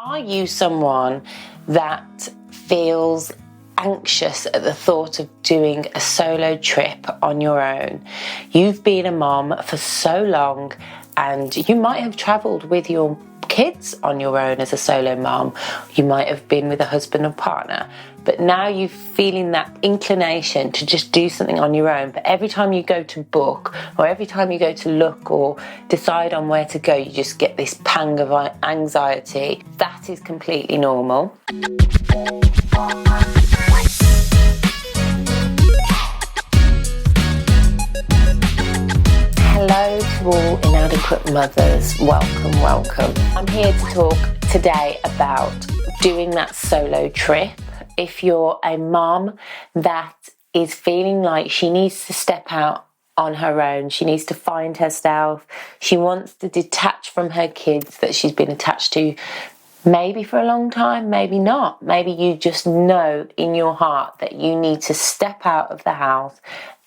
Are you someone that feels anxious at the thought of doing a solo trip on your own? You've been a mom for so long and you might have travelled with your kids on your own as a solo mom. You might have been with a husband or partner, but now you're feeling that inclination to just do something on your own. But every time you go to book or every time you go to look or decide on where to go, you just get this pang of anxiety. That is completely normal. Hello to all inadequate mothers, welcome. I'm here to talk today about doing that solo trip. If you're a mom that is feeling like she needs to step out on her own, she needs to find herself, she wants to detach from her kids that she's been attached to maybe for a long time, maybe not. Maybe you just know in your heart that you need to step out of the house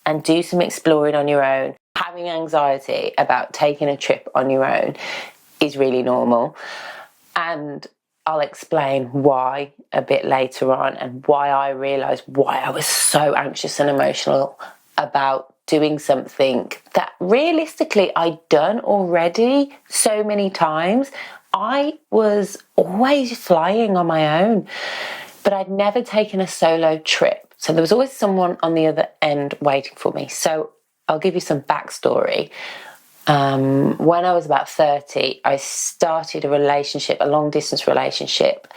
and do some exploring on your own. Having anxiety about taking a trip on your own is really normal. And I'll explain why a bit later on and why I realised why I was so anxious and emotional about doing something that realistically I'd done already so many times. I was always flying on my own, but I'd never taken a solo trip. So there was always someone on the other end waiting for me. So I'll give you some backstory. When I was about 30, I started a long distance relationship.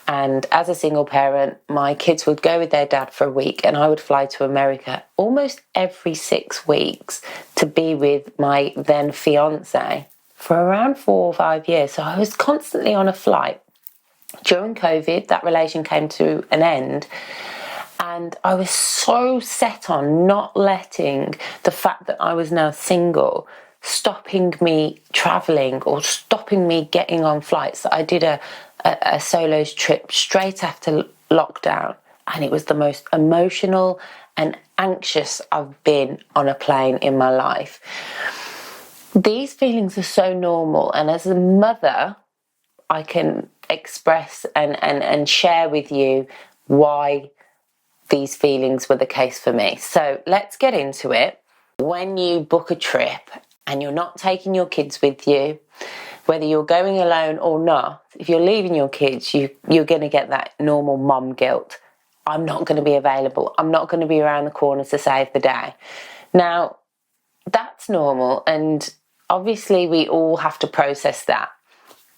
And as a single parent, my kids would go with their dad for a week and I would fly to America almost every 6 weeks to be with my then fiance for around 4 or 5 years. So I was constantly on a flight. During COVID, that relation came to an end. And I was so set on not letting the fact that I was now single stopping me travelling or stopping me getting on flights that I did a solos trip straight after lockdown. And it was the most emotional and anxious I've been on a plane in my life. These feelings are so normal. And as a mother, I can express and share with you why these feelings were the case for me. So let's get into it. When you book a trip and you're not taking your kids with you, whether you're going alone or not, if you're leaving your kids, you're going to get that normal mom guilt. I'm not going to be available. I'm not going to be around the corner to save the day. Now, that's normal, and obviously we all have to process that.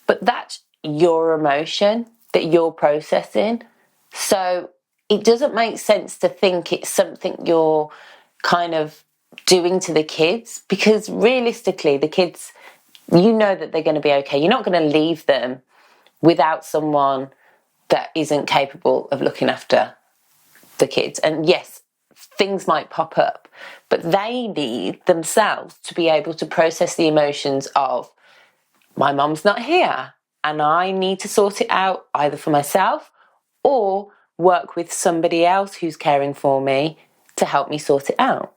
But that's your emotion that you're processing. So it doesn't make sense to think it's something you're kind of doing to the kids, because realistically, the kids, you know that they're going to be okay. You're not going to leave them without someone that isn't capable of looking after the kids. And yes, things might pop up, but they need themselves to be able to process the emotions of, my mum's not here and I need to sort it out either for myself or work with somebody else who's caring for me to help me sort it out.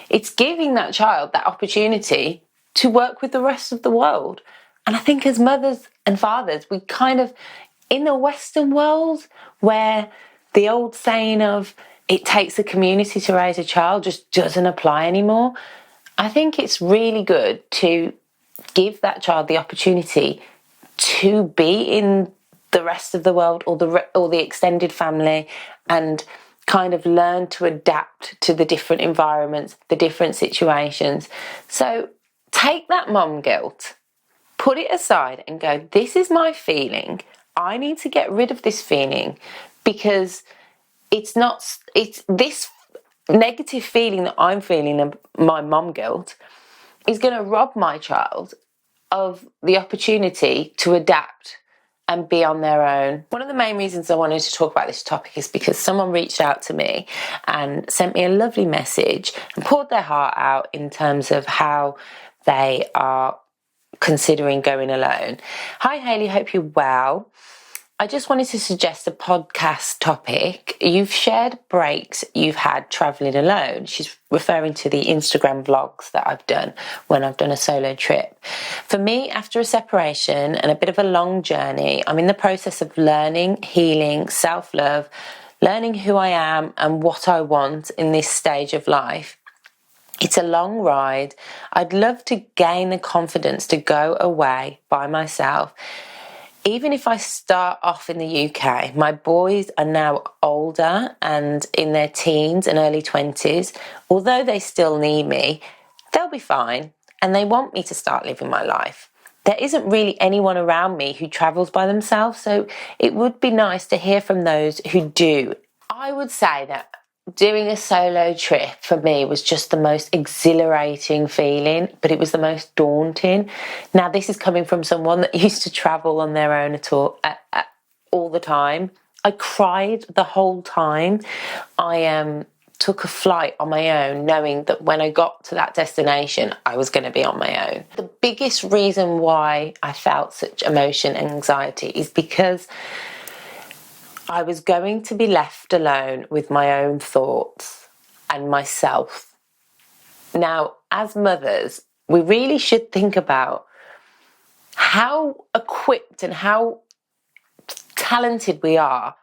It's giving that child that opportunity to work with the rest of the world. And I think as mothers and fathers, we kind of, in the Western world, where the old saying of it takes a community to raise a child just doesn't apply anymore, I think it's really good to give that child the opportunity to be in the rest of the world or the extended family and kind of learn to adapt to the different environments, the different situations. So take that mom guilt, put it aside and go, this is my feeling. I need to get rid of this feeling, because it's this negative feeling that I'm feeling of my mom guilt is going to rob my child of the opportunity to adapt and be on their own. One of the main reasons I wanted to talk about this topic is because someone reached out to me and sent me a lovely message and poured their heart out in terms of how they are considering going alone. Hi Hayley, hope you're well. I just wanted to suggest a podcast topic. You've shared breaks you've had travelling alone. She's referring to the Instagram vlogs that I've done when I've done a solo trip. For me, after a separation and a bit of a long journey, I'm in the process of learning, healing, self-love, learning who I am and what I want in this stage of life. It's a long ride. I'd love to gain the confidence to go away by myself. Even if I start off in the UK, my boys are now older and in their teens and early 20s. Although they still need me, they'll be fine and they want me to start living my life. There isn't really anyone around me who travels by themselves, so it would be nice to hear from those who do. I would say that doing a solo trip for me was just the most exhilarating feeling, but it was the most daunting. Now, this is coming from someone that used to travel on their own all the time. I cried the whole time. I took a flight on my own, knowing that when I got to that destination, I was going to be on my own. The biggest reason why I felt such emotion and anxiety is because I was going to be left alone with my own thoughts and myself. Now, as mothers, we really should think about how equipped and how talented we are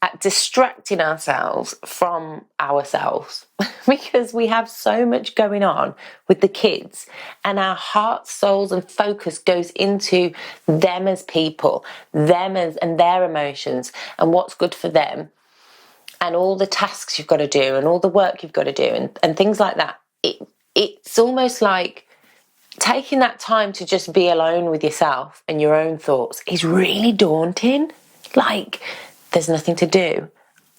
at distracting ourselves from ourselves because we have so much going on with the kids and our hearts, souls and focus goes into them as people, and their emotions and what's good for them and all the tasks you've got to do and all the work you've got to do and things like that. It's almost like taking that time to just be alone with yourself and your own thoughts is really daunting. Like, there's nothing to do.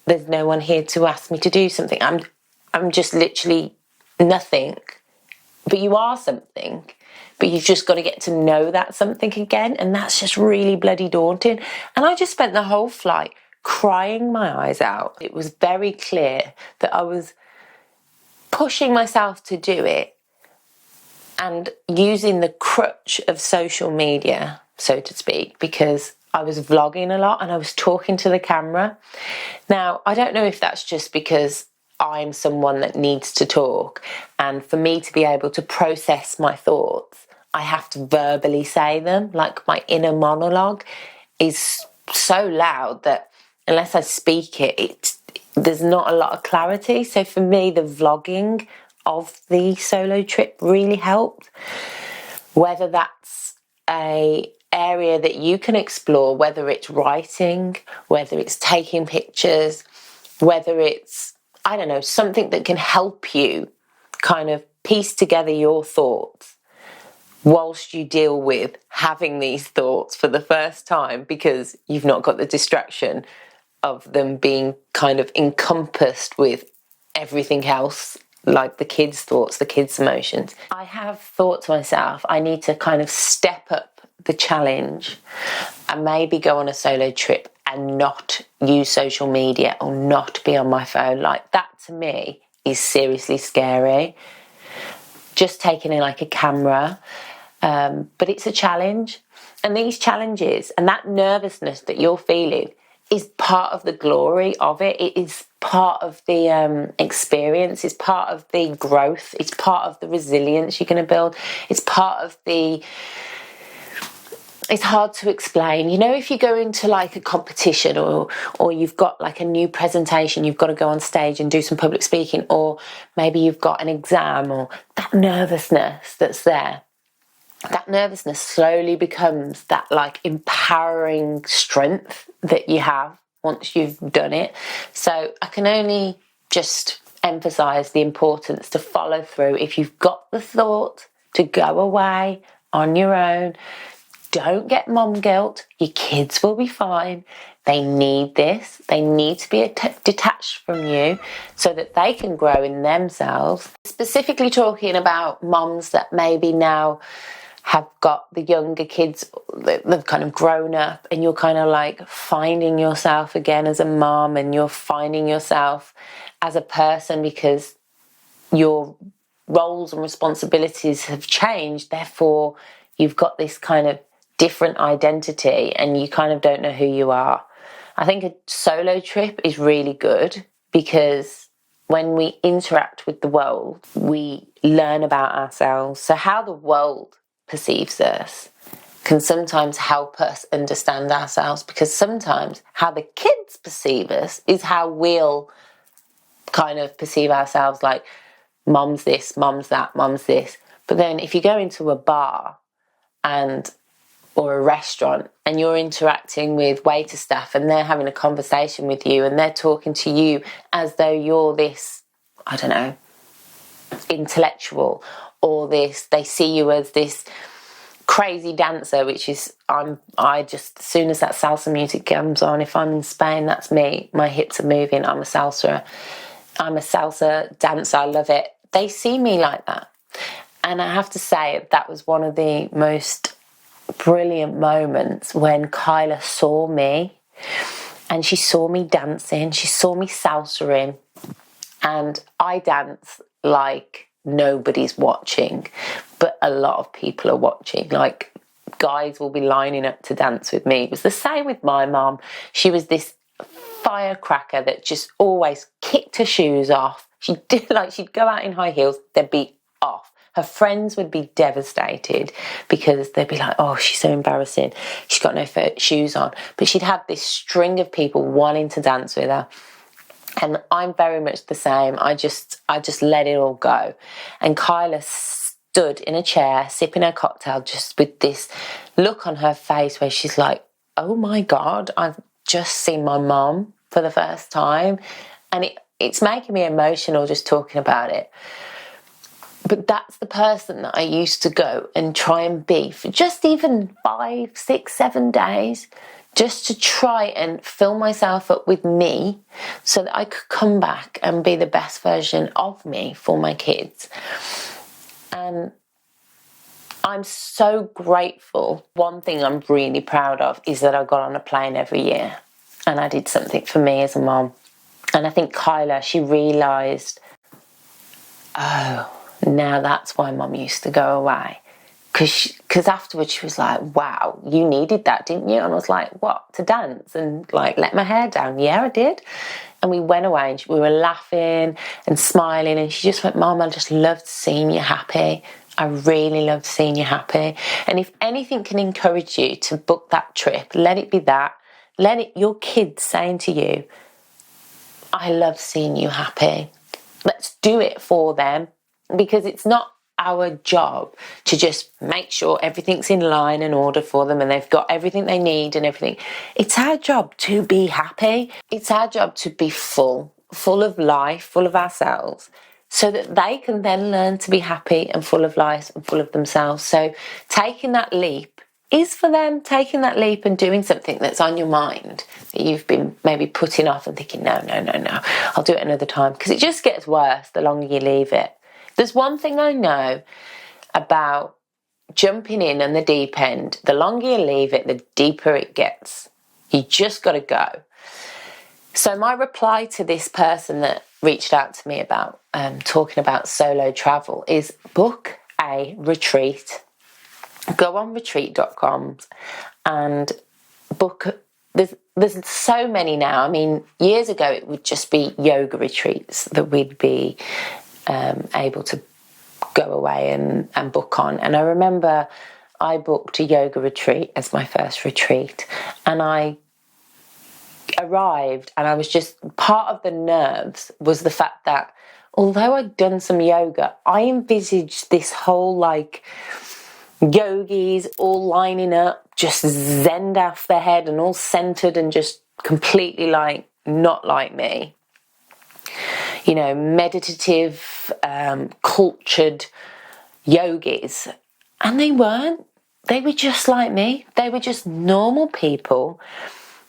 There's no one here to ask me to do something. I'm just literally nothing. But you are something. But you've just got to get to know that something again. And that's just really bloody daunting. And I just spent the whole flight crying my eyes out. It was very clear that I was pushing myself to do it and using the crutch of social media, so to speak, because I was vlogging a lot and I was talking to the camera. Now, I don't know if that's just because I'm someone that needs to talk, and for me to be able to process my thoughts, I have to verbally say them. Like, my inner monologue is so loud that unless I speak it, there's not a lot of clarity. So for me, the vlogging of the solo trip really helped. Whether that's a area that you can explore, whether it's writing, whether it's taking pictures, whether it's, I don't know, something that can help you kind of piece together your thoughts whilst you deal with having these thoughts for the first time, because you've not got the distraction of them being kind of encompassed with everything else, like the kids' thoughts, the kids' emotions. I have thought to myself, I need to kind of step up the challenge and maybe go on a solo trip and not use social media or not be on my phone. Like, that to me is seriously scary. Just taking in like a camera, but it's a challenge. And these challenges and that nervousness that you're feeling is part of the glory of it. It is part of the experience. It's part of the growth. It's part of the resilience you're going to build. It's part of the... It's hard to explain. You know, if you go into like a competition or you've got like a new presentation, you've got to go on stage and do some public speaking, or maybe you've got an exam, or that nervousness that's there. That nervousness slowly becomes that like empowering strength that you have once you've done it. So I can only just emphasize the importance to follow through. If you've got the thought to go away on your own, don't get mom guilt. Your kids will be fine. They need this. They need to be detached from you so that they can grow in themselves. Specifically talking about moms that maybe now have got the younger kids, they've kind of grown up, and you're kind of like finding yourself again as a mom, and you're finding yourself as a person because your roles and responsibilities have changed. Therefore, you've got this kind of different identity and you kind of don't know who you are. I think a solo trip is really good because when we interact with the world, we learn about ourselves. So how the world perceives us can sometimes help us understand ourselves, because sometimes how the kids perceive us is how we'll kind of perceive ourselves, like mom's this, mom's that, mom's this. But then if you go into a bar or a restaurant and you're interacting with waiter staff and they're having a conversation with you and they're talking to you as though you're this, I don't know, intellectual, or this, they see you as this crazy dancer, which is, I just, as soon as that salsa music comes on, if I'm in Spain, that's me. My hips are moving. I'm a salsa dancer. I love it. They see me like that. And I have to say that was one of the most brilliant moments when Kyla saw me, and she saw me dancing, she saw me salsaing, and I dance like nobody's watching, but a lot of people are watching. Like, guys will be lining up to dance with me. It was the same with my mum. She was this firecracker that just always kicked her shoes off. She'd go out in high heels, they'd be off. Her friends would be devastated because they'd be like, oh, she's so embarrassing, she's got no shoes on. But she'd have this string of people wanting to dance with her. And I'm very much the same. I just let it all go. And Kyla stood in a chair sipping her cocktail, just with this look on her face where she's like, oh my God, I've just seen my mum for the first time. And it's making me emotional just talking about it. But that's the person that I used to go and try and be for just even 5, 6, 7 days, just to try and fill myself up with me so that I could come back and be the best version of me for my kids. And I'm so grateful. One thing I'm really proud of is that I got on a plane every year and I did something for me as a mom. And I think Kyla, she realised, oh, now that's why mum used to go away. Because afterwards she was like, wow, you needed that, didn't you? And I was like, what, to dance and like let my hair down? Yeah, I did. And we went away and we were laughing and smiling, and she just went, Mum, I just loved seeing you happy. I really loved seeing you happy. And if anything can encourage you to book that trip, let it be that. Let it your kids saying to you, I love seeing you happy. Let's do it for them, because it's not our job to just make sure everything's in line and order for them and they've got everything they need and everything. It's our job to be happy. It's our job to be full of life, full of ourselves, so that they can then learn to be happy and full of life and full of themselves. So taking that leap is for them, taking that leap and doing something that's on your mind that you've been maybe putting off and thinking, no, I'll do it another time, because it just gets worse the longer you leave it. There's one thing I know about jumping in the deep end. The longer you leave it, the deeper it gets. You just got to go. So my reply to this person that reached out to me about talking about solo travel is book a retreat. Go on retreat.com and book. There's so many now. I mean, years ago it would just be yoga retreats that we'd be able to go away and book on. And I remember I booked a yoga retreat as my first retreat, and I arrived and I was just, part of the nerves was the fact that although I'd done some yoga, I envisaged this whole like yogis all lining up, just zened off their head and all centered and just completely like not like me. You know, meditative, cultured yogis. And they weren't. They were just like me. They were just normal people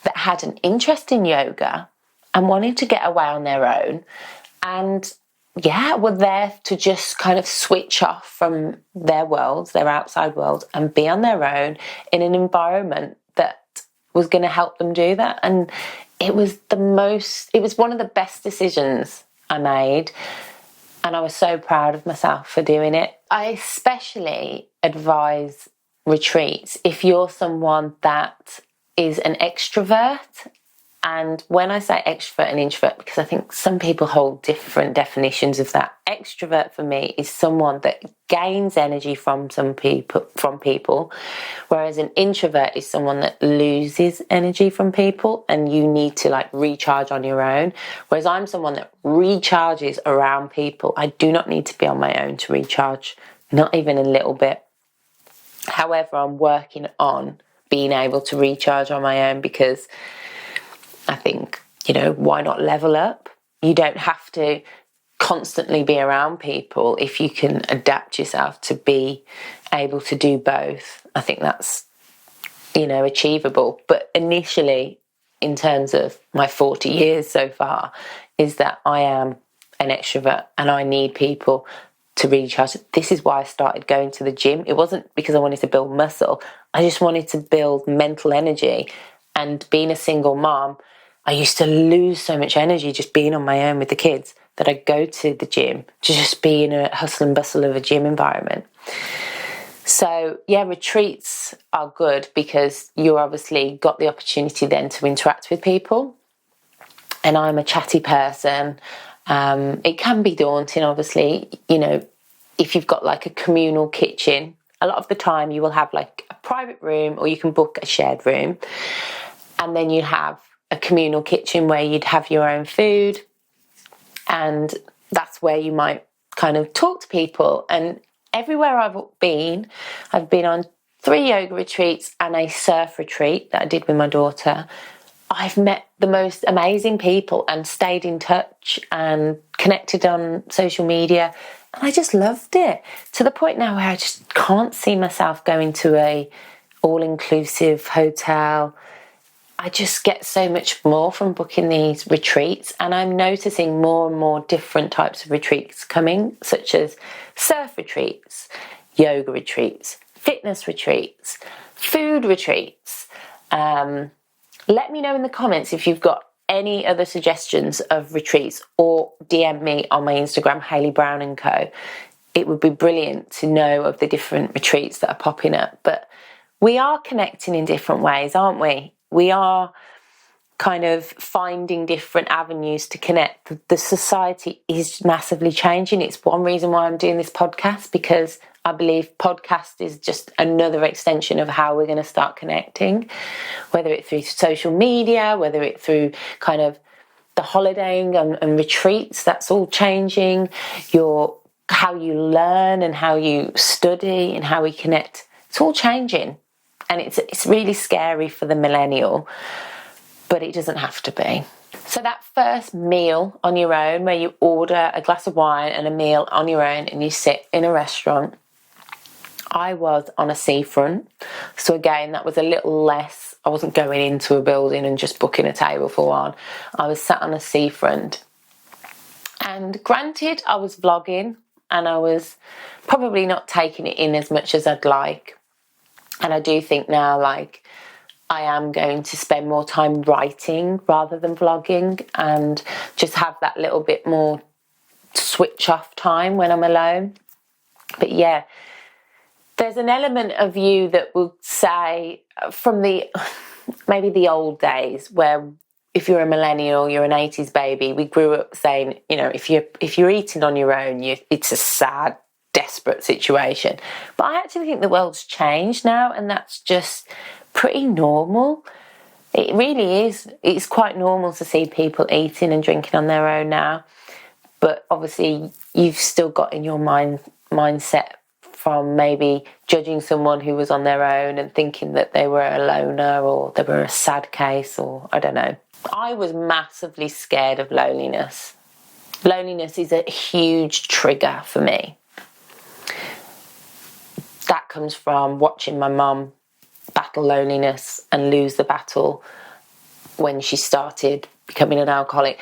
that had an interest in yoga and wanted to get away on their own. And yeah, were there to just kind of switch off from their worlds, their outside world, and be on their own in an environment that was going to help them do that. And it was one of the best decisions I made, and I was so proud of myself for doing it. I especially advise retreats, if you're someone that is an extrovert, and when I say extrovert and introvert, because I think some people hold different definitions of that. Extrovert for me is someone that gains energy from people, whereas an introvert is someone that loses energy from people, and you need to like recharge on your own. Whereas I'm someone that recharges around people. I do not need to be on my own to recharge, not even a little bit. However, I'm working on being able to recharge on my own, because I think, why not level up? You don't have to constantly be around people if you can adapt yourself to be able to do both. I think that's, achievable. But initially, in terms of my 40 years so far, is that I am an extrovert and I need people to recharge. This is why I started going to the gym. It wasn't because I wanted to build muscle. I just wanted to build mental energy. And being a single mom, I used to lose so much energy just being on my own with the kids that I go to the gym to just be in a hustle and bustle of a gym environment. So yeah, retreats are good because you obviously got the opportunity then to interact with people. And I'm a chatty person. It can be daunting, obviously, if you've got like a communal kitchen. A lot of the time you will have like a private room, or you can book a shared room. And then you have a communal kitchen where you'd have your own food, and that's where you might kind of talk to people. And everywhere I've been on 3 yoga retreats and a surf retreat that I did with my daughter. I've met the most amazing people and stayed in touch and connected on social media, and I just loved it, to the point now where I just can't see myself going to a all-inclusive hotel. I just get so much more from booking these retreats, and I'm noticing more and more different types of retreats coming, such as surf retreats, yoga retreats, fitness retreats, food retreats. Let me know in the comments if you've got any other suggestions of retreats, or DM me on my Instagram, Hayley Brown & Co. It would be brilliant to know of the different retreats that are popping up. But we are connecting in different ways, aren't we? We are kind of finding different avenues to connect. The society is massively changing. It's one reason why I'm doing this podcast, because I believe podcast is just another extension of how we're going to start connecting, whether it's through social media, whether it's through kind of the holidaying and retreats. That's all changing. How you learn and how you study and how we connect. It's all changing. And it's really scary for the millennial, but it doesn't have to be. So that first meal on your own, where you order a glass of wine and a meal on your own and you sit in a restaurant, I was on a seafront. So again, that was a little less. I wasn't going into a building and just booking a table for one. I was sat on a seafront. And granted, I was vlogging and I was probably not taking it in as much as I'd like. And I do think now, like, I am going to spend more time writing rather than vlogging, and just have that little bit more switch off time when I'm alone. But yeah, there's an element of you that will say, from maybe the old days, where if you're a millennial, you're an 80s baby, we grew up saying, if you're eating on your own, it's a sad, desperate situation. But I actually think the world's changed now, and that's just pretty normal. It really is. It's quite normal to see people eating and drinking on their own now. But obviously you've still got in your mindset from maybe judging someone who was on their own and thinking that they were a loner, or they were a sad case, or I don't know. I was massively scared of loneliness. Loneliness is a huge trigger for me. That comes from watching my mum battle loneliness and lose the battle when she started becoming an alcoholic,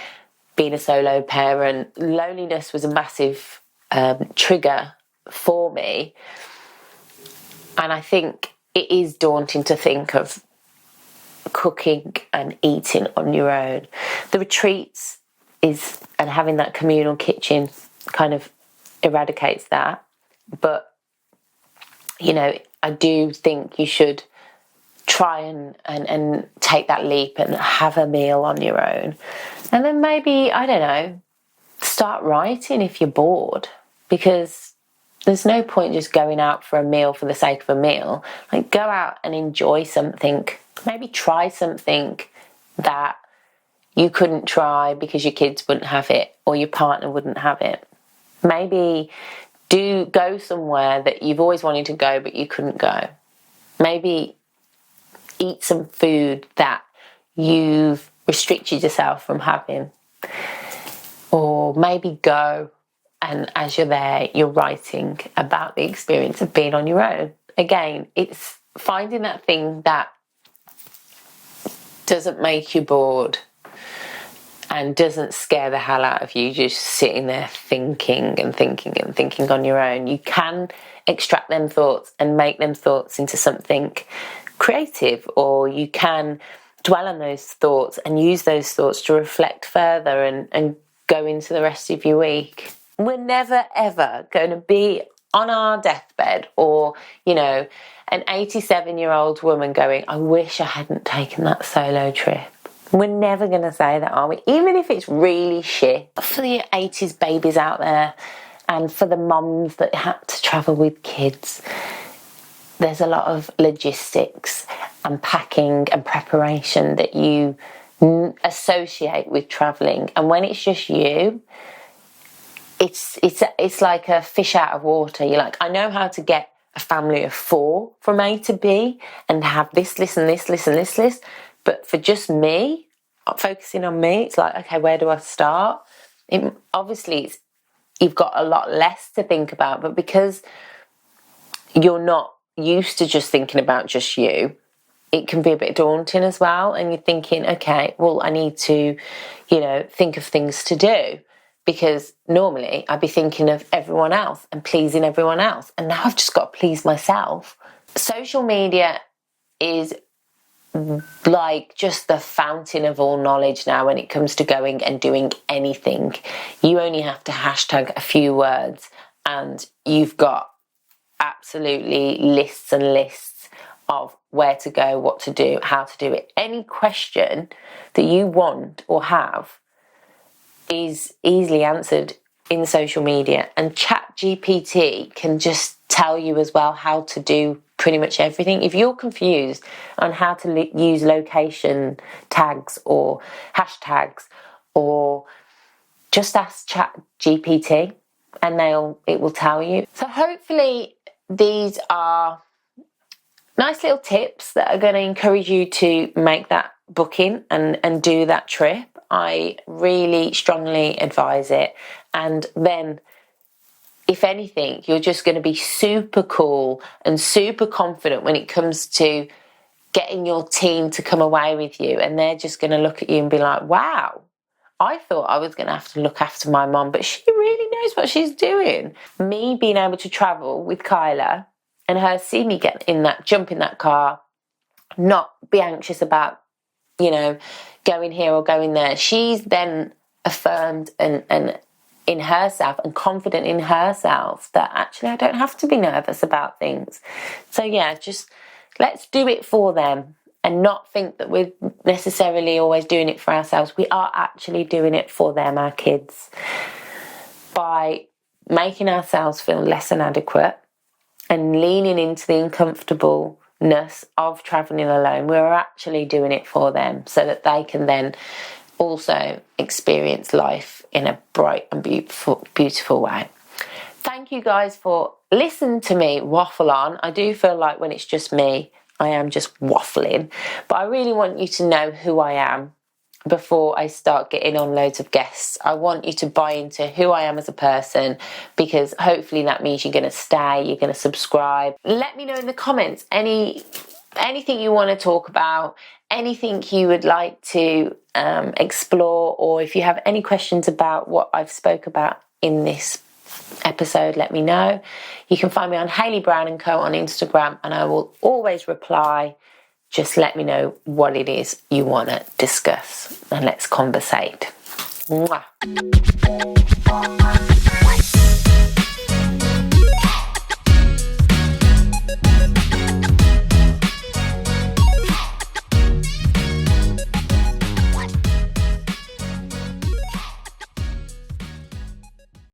being a solo parent. Loneliness was a massive trigger for me. And I think it is daunting to think of cooking and eating on your own. The retreats and having that communal kitchen kind of eradicates that. But I do think you should try and take that leap and have a meal on your own. And then maybe, I don't know, start writing if you're bored, because there's no point just going out for a meal for the sake of a meal. Like, go out and enjoy something. Maybe try something that you couldn't try because your kids wouldn't have it or your partner wouldn't have it. Maybe do go somewhere that you've always wanted to go but you couldn't go. Maybe eat some food that you've restricted yourself from having. Or maybe go and as you're there, you're writing about the experience of being on your own. Again, it's finding that thing that doesn't make you bored and doesn't scare the hell out of you, just sitting there thinking and thinking and thinking on your own. You can extract them thoughts and make them thoughts into something creative, or you can dwell on those thoughts and use those thoughts to reflect further and go into the rest of your week. We're never ever going to be on our deathbed or, you know, an 87-year-old woman going, I wish I hadn't taken that solo trip. We're never going to say that, are we? Even if it's really shit. For the 80s babies out there and for the mums that had to travel with kids, there's a lot of logistics and packing and preparation that you associate with travelling. And when it's just you, it's like a fish out of water. You're like, I know how to get a family of 4 from A to B and have this list and this list and this list. But for just me, focusing on me, it's like, okay, where do I start? Obviously, you've got a lot less to think about, but because you're not used to just thinking about just you, it can be a bit daunting as well. And you're thinking, okay, well, I need to, you know, think of things to do, because normally I'd be thinking of everyone else and pleasing everyone else. And now I've just got to please myself. Social media is like just the fountain of all knowledge now when it comes to going and doing anything. You only have to hashtag a few words and you've got absolutely lists and lists of where to go, what to do, how to do it. Any question that you want or have is easily answered in social media, and ChatGPT can just tell you as well how to do pretty much everything. If you're confused on how to use location tags or hashtags, or just ask ChatGPT and it will tell you. So hopefully these are nice little tips that are going to encourage you to make that booking and do that trip. I really strongly advise it. And then, if anything, you're just going to be super cool and super confident when it comes to getting your team to come away with you. And they're just going to look at you and be like, wow, I thought I was going to have to look after my mum, but she really knows what she's doing. Me being able to travel with Kyla and her see me jump in that car, not be anxious about, you know, going here or going there. She's then affirmed and in herself and confident in herself that actually I don't have to be nervous about things. So yeah, just let's do it for them and not think that we're necessarily always doing it for ourselves. We are actually doing it for them, our kids, by making ourselves feel less inadequate and leaning into the uncomfortableness of travelling alone. We're actually doing it for them so that they can then also experience life in a bright and beautiful way. Thank you guys for listening to me waffle on. I do feel like when it's just me, I am just waffling. But I really want you to know who I am before I start getting on loads of guests. I want you to buy into who I am as a person, because hopefully that means you're going to stay, you're going to subscribe. Let me know in the comments anything you want to talk about, anything you would like to explore, or if you have any questions about what I've spoke about in this episode, let me know. You can find me on Hayley Brown & Co on Instagram, and I will always reply. Just let me know what it is you want to discuss and let's conversate. Mwah.